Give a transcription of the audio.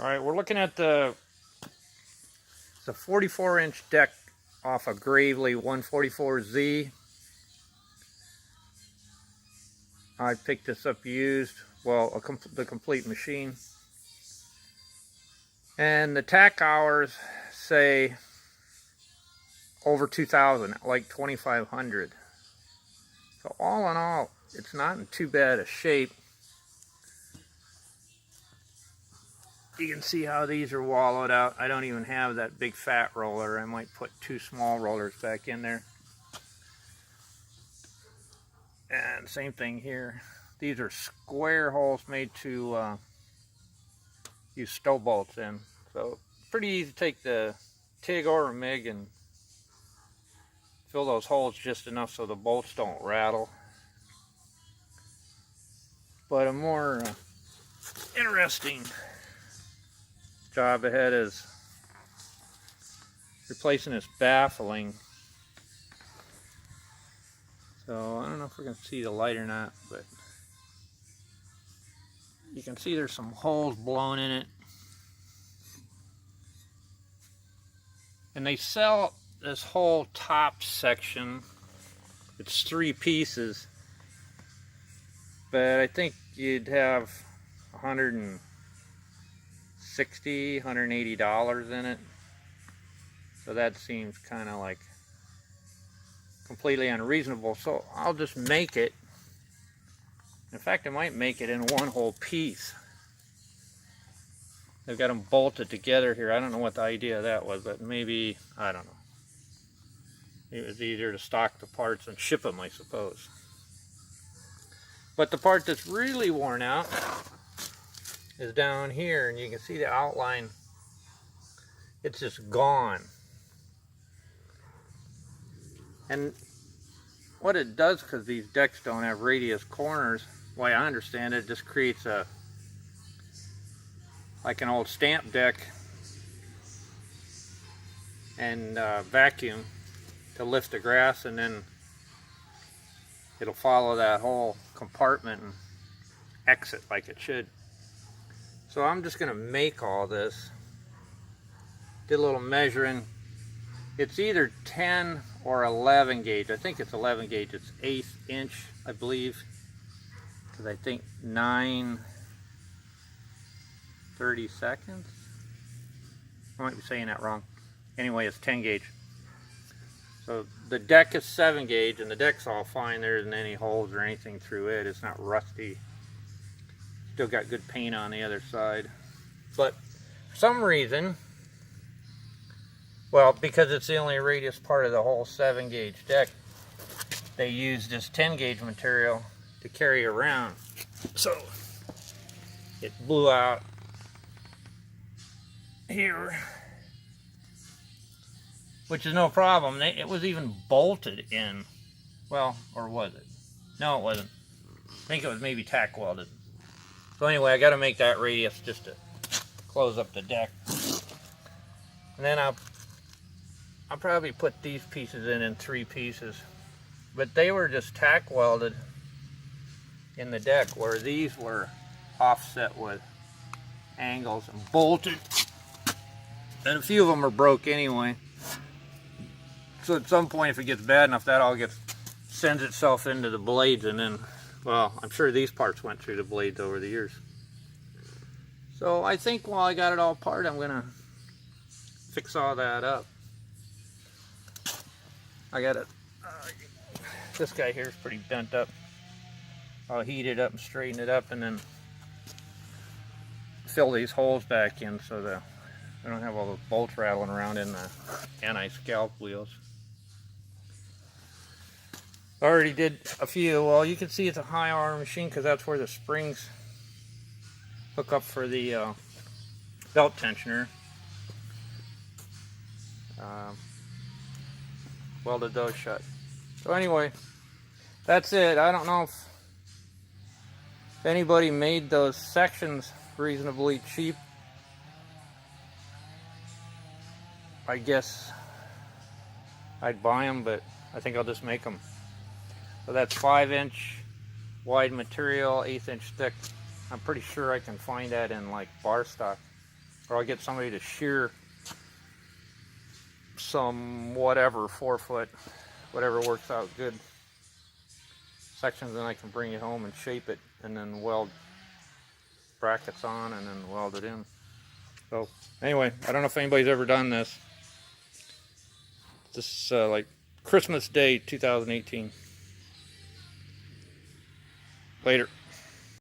Alright, we're looking at the 44-inch deck off a Gravely 144Z. I picked this up used, well, the complete machine. And the tack hours say over 2,000, like 2,500. So all in all, it's not in too bad a shape. You can see how these are wallowed out. I don't even have that big fat roller. I might put two small rollers back in there. And same thing here. These are square holes made to use stow bolts in. So pretty easy to take the TIG or a MIG and fill those holes just enough so the bolts don't rattle. But a more interesting job ahead is replacing this baffelng. So I don't know if we're going to see the light or not, but you can see there's some holes blown in it. And they sell this whole top section. It's 3 pieces, but I think you'd have $160, $180 in it. So that seems kind of like completely unreasonable. So I'll just make it. In fact, I might make it in one whole piece. They've got them bolted together here. I don't know what the idea of that was, but maybe, I don't know. It was easier to stock the parts and ship them, I suppose. But the part that's really worn out is down here, and you can see the outline. It's just gone. And what it does, because these decks don't have radius corners, the way I understand it, just creates a, like an old stamp deck, and vacuum to lift the grass, and then it'll follow that whole compartment and exit like it should. So I'm just going to make all this. Did a little measuring. It's either 10 or 11 gauge. I think it's 11 gauge. It's 1/8 inch, I believe, because I think 9/32. I might be saying that wrong. Anyway, it's 10 gauge. So the deck is 7 gauge, and the deck's all fine. There isn't any holes or anything through it. It's not rusty. Still got good paint on the other side. But for some reason, well, because it's the only radius part of the whole 7 gauge deck, they use this 10 gauge material to carry around. So it blew out here, which is no problem. It was even bolted in. Well, or was it? No, it wasn't. I think it was maybe tack welded. So anyway, I got to make that radius just to close up the deck. And then I'll probably put these pieces in 3 pieces. But they were just tack welded in the deck, where these were offset with angles and bolted. And a few of them are broke anyway. So at some point, if it gets bad enough, that all sends itself into the blades, and then, well, I'm sure these parts went through the blades over the years. So I think while I got it all apart, I'm gonna fix all that up. I got it. This guy here is pretty bent up. I'll heat it up and straighten it up, and then fill these holes back in so that I don't have all those bolts rattling around in the anti-scalp wheels. I already did a few. Well, you can see it's a high hour machine because that's where the springs hook up for the belt tensioner. Welded those shut. So anyway, that's it. I don't know if anybody made those sections reasonably cheap. I guess I'd buy them, but I think I'll just make them. So that's 5-inch wide material, 1/8 inch thick. I'm pretty sure I can find that in like bar stock. or I'll get somebody to shear some whatever 4-foot, whatever works out good sections, and I can bring it home and shape it and then weld brackets on and then weld it in. So anyway, I don't know if anybody's ever done this. This is like Christmas Day 2018. Later.